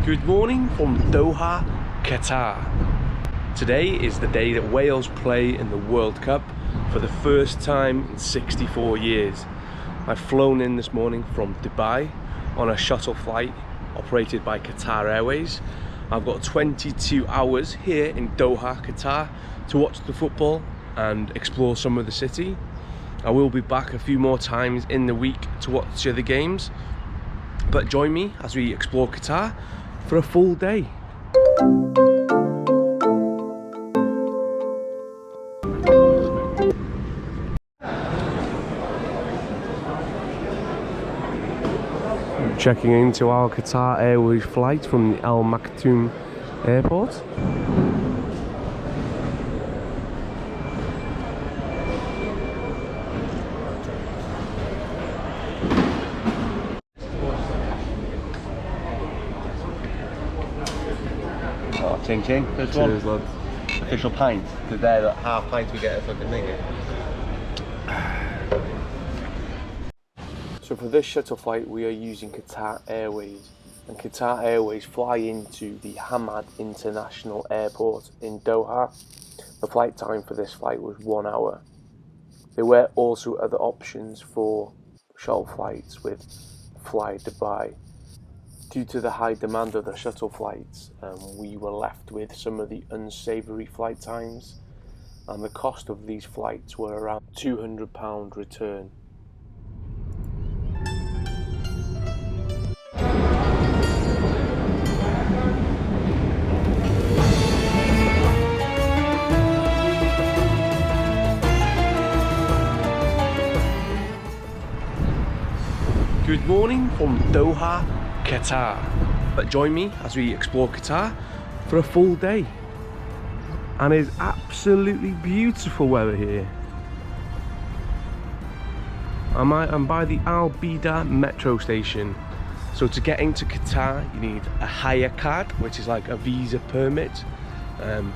Good morning from Doha, Qatar. Today is the day that Wales play in the World Cup for the first time in 64 years. I've flown in this morning from Dubai on a shuttle flight operated by Qatar Airways. I've got 22 hours here in Doha, Qatar to watch the football and explore some of the city. I will be back a few more times in the week to watch the games, but join me as we explore Qatar for a full day. Checking into our Qatar Airways flight from the Al Maktoum airport. Ching ching. First Cheers, one. lad. Official pint. Because they're the half pint we get a fucking thing. So for this shuttle flight we are using Qatar Airways, and Qatar Airways fly into the Hamad International Airport in Doha. The flight time for this flight was 1 hour. There were also other options for shuttle flights with Fly Dubai. Due to the high demand of the shuttle flights, we were left with some of the unsavoury flight times, and the cost of these flights were around £200 return. Good morning from Doha, Qatar. But join me as we explore Qatar for a full day. And it's absolutely beautiful weather here. I'm by the Al Bida metro station. So to get into Qatar you need a hire card, which is like a visa permit.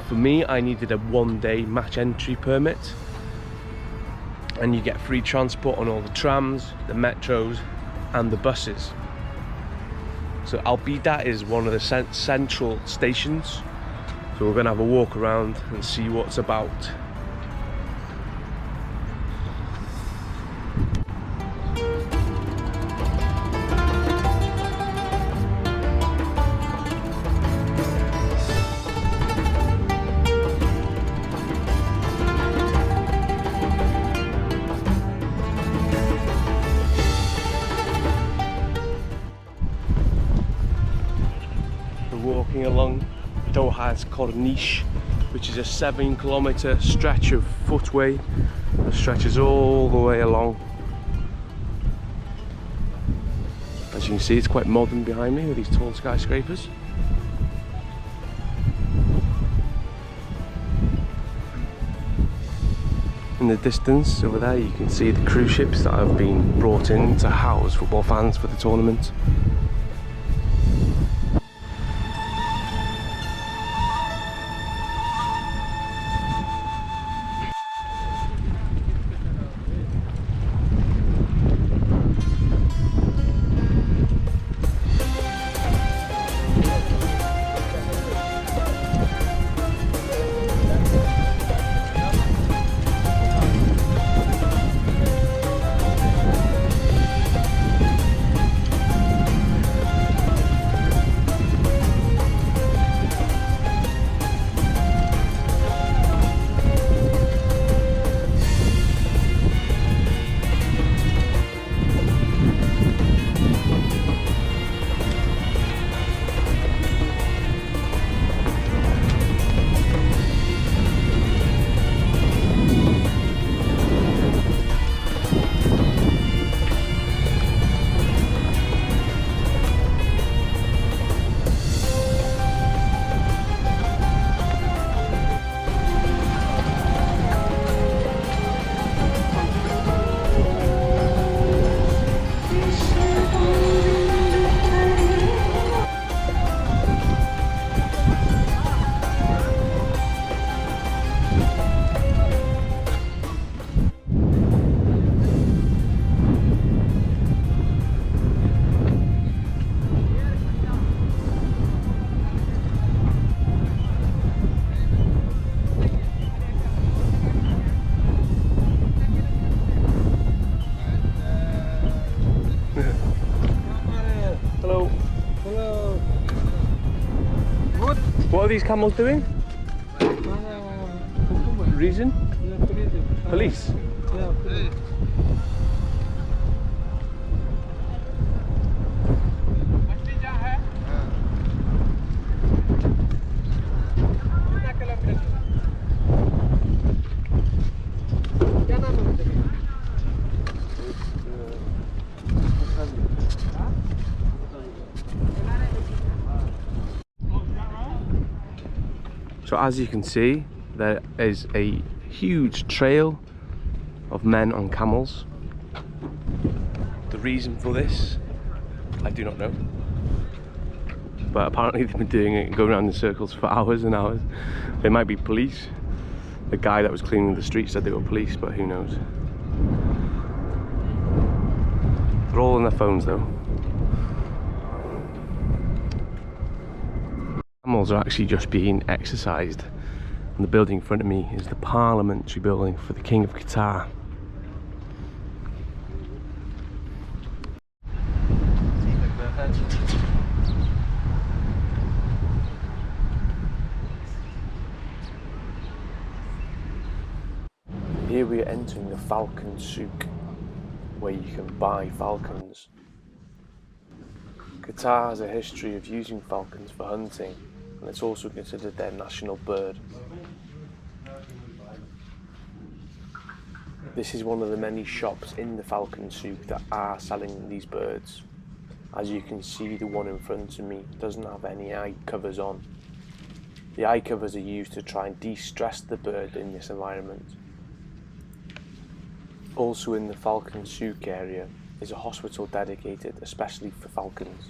For me, I needed a 1-day match entry permit. And you get free transport on all the trams, the metros and the buses. So Al Bida is one of the central stations, so we're going to have a walk around and see what's about. Walking along Doha's Corniche, which is a 7-kilometre stretch of footway that stretches all the way along. As you can see, it's quite modern behind me with these tall skyscrapers. In the distance over there you can see the cruise ships that have been brought in to house football fans for the tournament. What are these camels doing? Reason? Police? Yeah, police. So as you can see, there is a huge trail of men on camels. The reason for this, I do not know. But apparently they've been doing it, going around in circles for hours and hours. They might be police. The guy that was cleaning the street said they were police, but who knows. They're all on their phones though. Camels are actually just being exercised, and the building in front of me is the parliamentary building for the King of Qatar. Here we are entering the Falcon Souq, where you can buy falcons. Qatar has a history of using falcons for hunting, and it's also considered their national bird. This is one of the many shops in the Falcon Souq that are selling these birds. As you can see, the one in front of me doesn't have any eye covers on. The eye covers are used to try and de-stress the bird in this environment. Also in the Falcon Souq area is a hospital dedicated especially for falcons.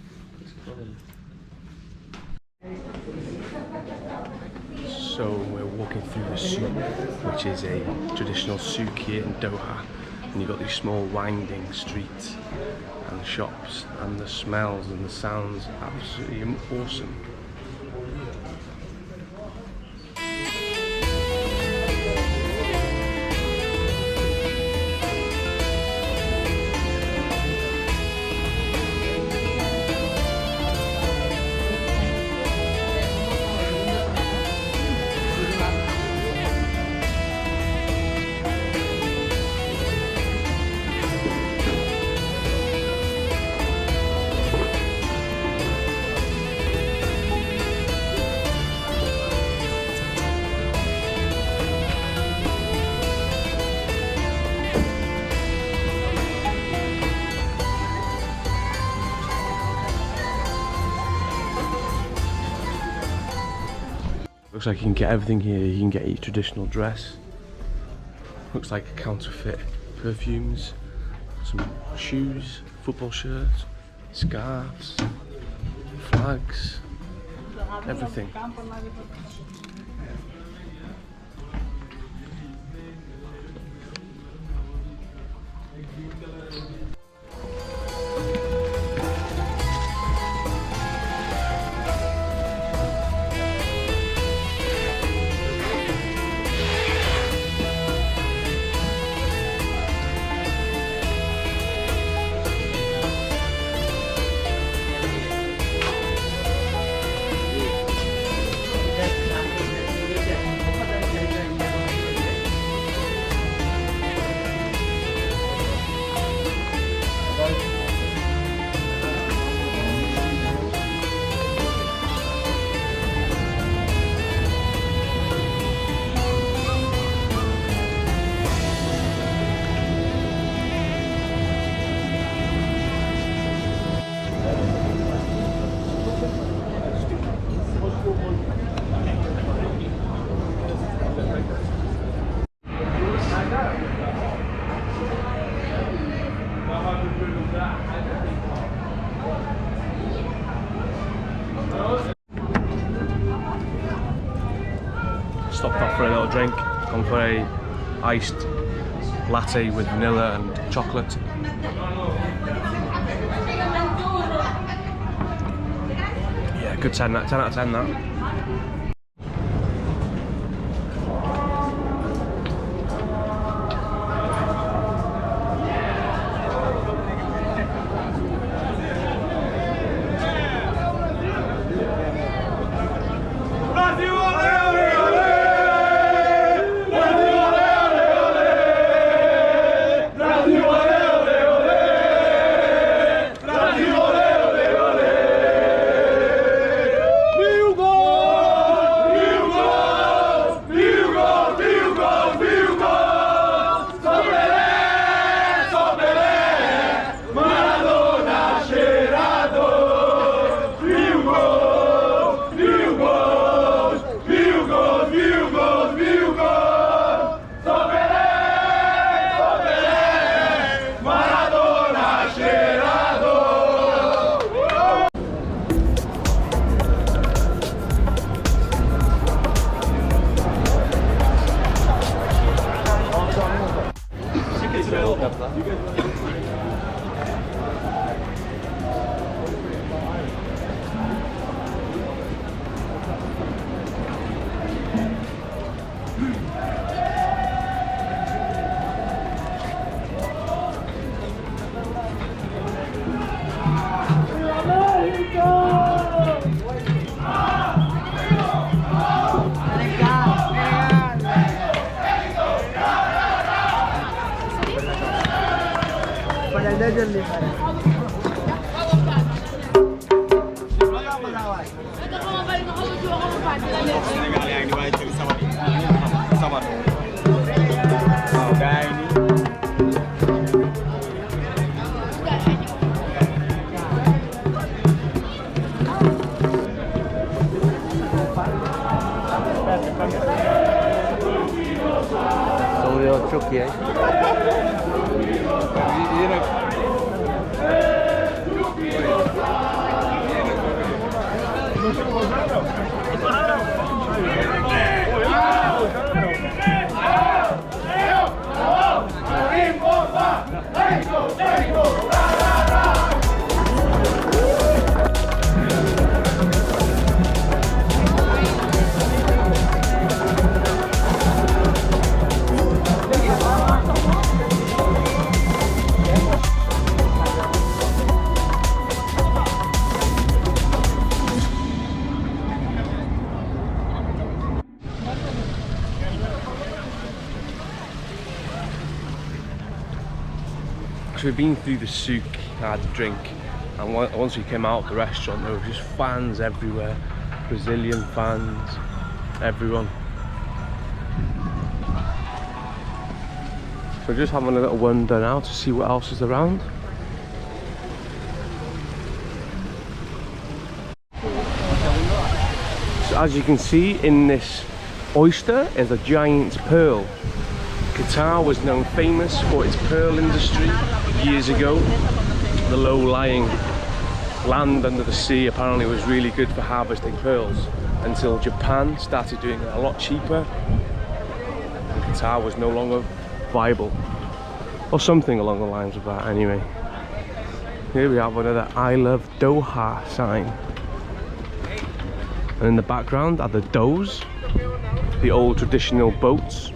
So we're walking through the Souq, which is a traditional souk here in Doha, and you've got these small winding streets and shops, and the smells and the sounds absolutely awesome. Looks like you can get everything here. You can get your traditional dress. Looks like counterfeit perfumes, some shoes, football shirts, scarves, flags, everything. Stopped off for a little drink, gone for a iced latte with vanilla and chocolate. Yeah, good 10 out of 10 that. Oluyor çok iyi. So we've been through the souk, had a drink, and once we came out of the restaurant there were just fans everywhere, Brazilian fans, everyone. So just having a little wander now to see what else is around. So as you can see, in this oyster is a giant pearl. Qatar was known famous for its pearl industry years ago. The low-lying land under the sea apparently was really good for harvesting pearls until Japan started doing it a lot cheaper and Qatar was no longer viable, or something along the lines of that anyway. Here we have another I love Doha sign, and in the background are the dohs, the old traditional boats.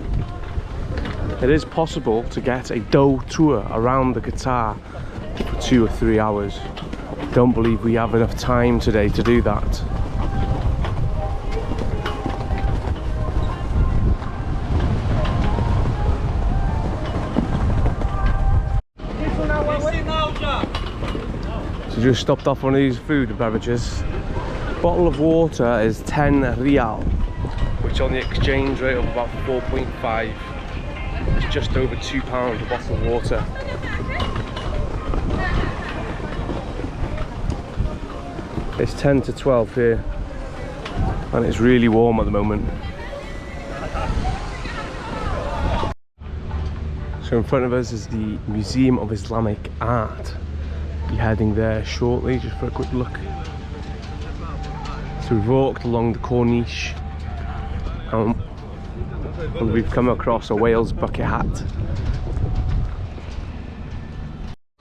It is possible to get a doh tour around the Qatar for 2 or 3 hours. Don't believe we have enough time today to do that. So just stopped off one of these food and beverages. Bottle of water is 10 rial, which on the exchange rate of about 4.5. It's just over £2 a bottle of water. It's 10 to 12 here, and it's really warm at the moment. So in front of us is the Museum of Islamic Art. Be heading there shortly, just for a quick look. So we've walked along the Corniche, and we've come across a Wales bucket hat.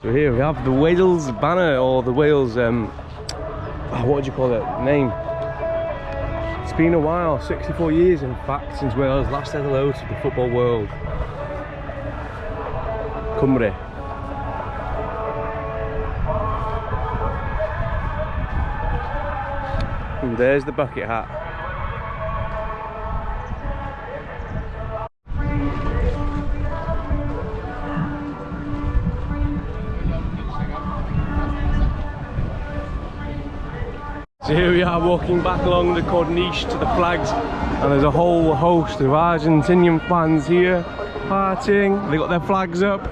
So here we have the Wales banner, or the Wales, what do you call it, name? It's been a while, 64 years in fact, since Wales last said hello to the football world. Cymru. And there's the bucket hat. So here we are walking back along the Corniche to the flags, and there's a whole host of Argentinian fans here partying. They got their flags up.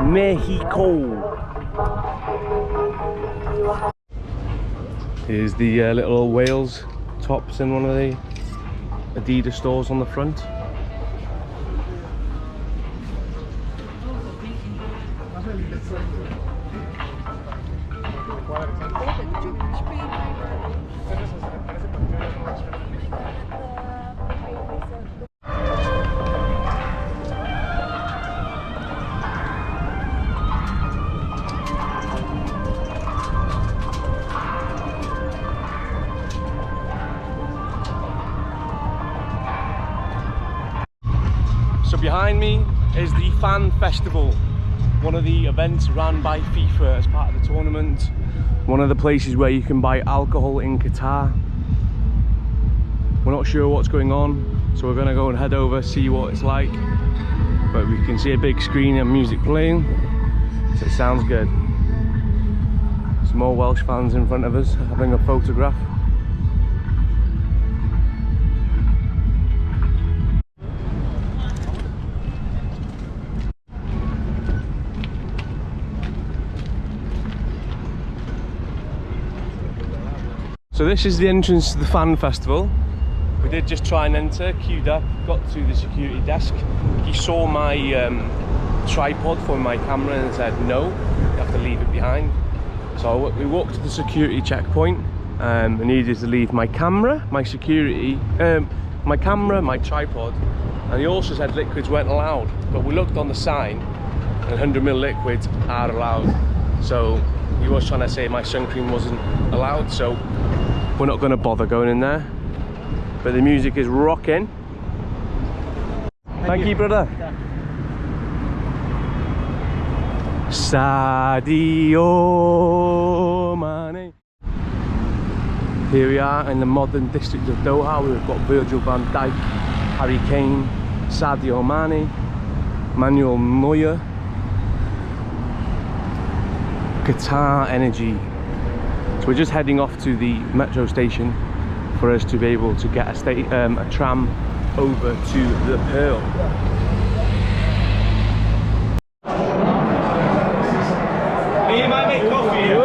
Mexico. Here's the little Wales tops in one of the Adidas stores on the front. So behind me is the Fan Festival, one of the events run by FIFA as part of the tournament. One of the places where you can buy alcohol in Qatar. We're not sure what's going on, so we're going to go and head over, see what it's like. But we can see a big screen and music playing, so it sounds good. Some more Welsh fans in front of us having a photograph. So this is the entrance to the Fan Festival. We did just try and enter, queued up, got to the security desk. He saw my tripod for my camera and said no, you have to leave it behind. So we walked to the security checkpoint and needed to leave my camera, my tripod, and he also said liquids weren't allowed. But we looked on the sign and 100ml liquids are allowed. So he was trying to say my sun cream wasn't allowed, so we're not going to bother going in there. But the music is rocking. Thank you, brother. Sadio Mane. Here we are in the modern district of Doha. We've got Virgil van Dijk, Harry Kane, Sadio Mane, Manuel Neuer, Qatar Energy. So we're just heading off to the metro station for us to be able to get a tram over to the Pearl. You might make coffee.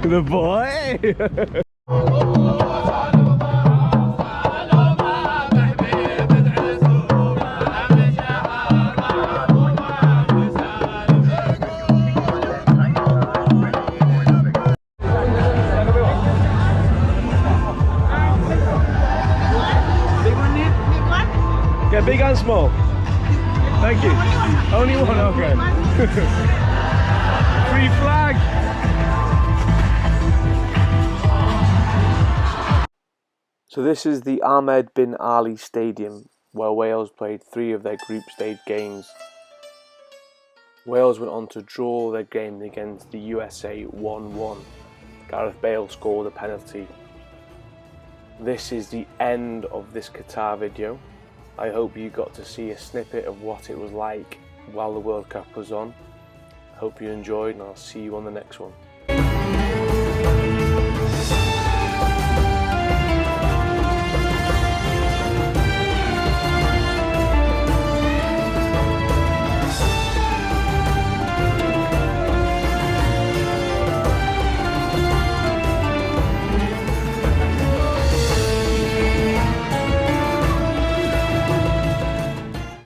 The boy! Get big and small. Thank you. Only one, okay. Free flag! So this is the Ahmed bin Ali Stadium, where Wales played 3 of their group stage games. Wales went on to draw their game against the USA 1-1. Gareth Bale scored a penalty. This is the end of this Qatar video. I hope you got to see a snippet of what it was like while the World Cup was on. Hope you enjoyed, and I'll see you on the next one.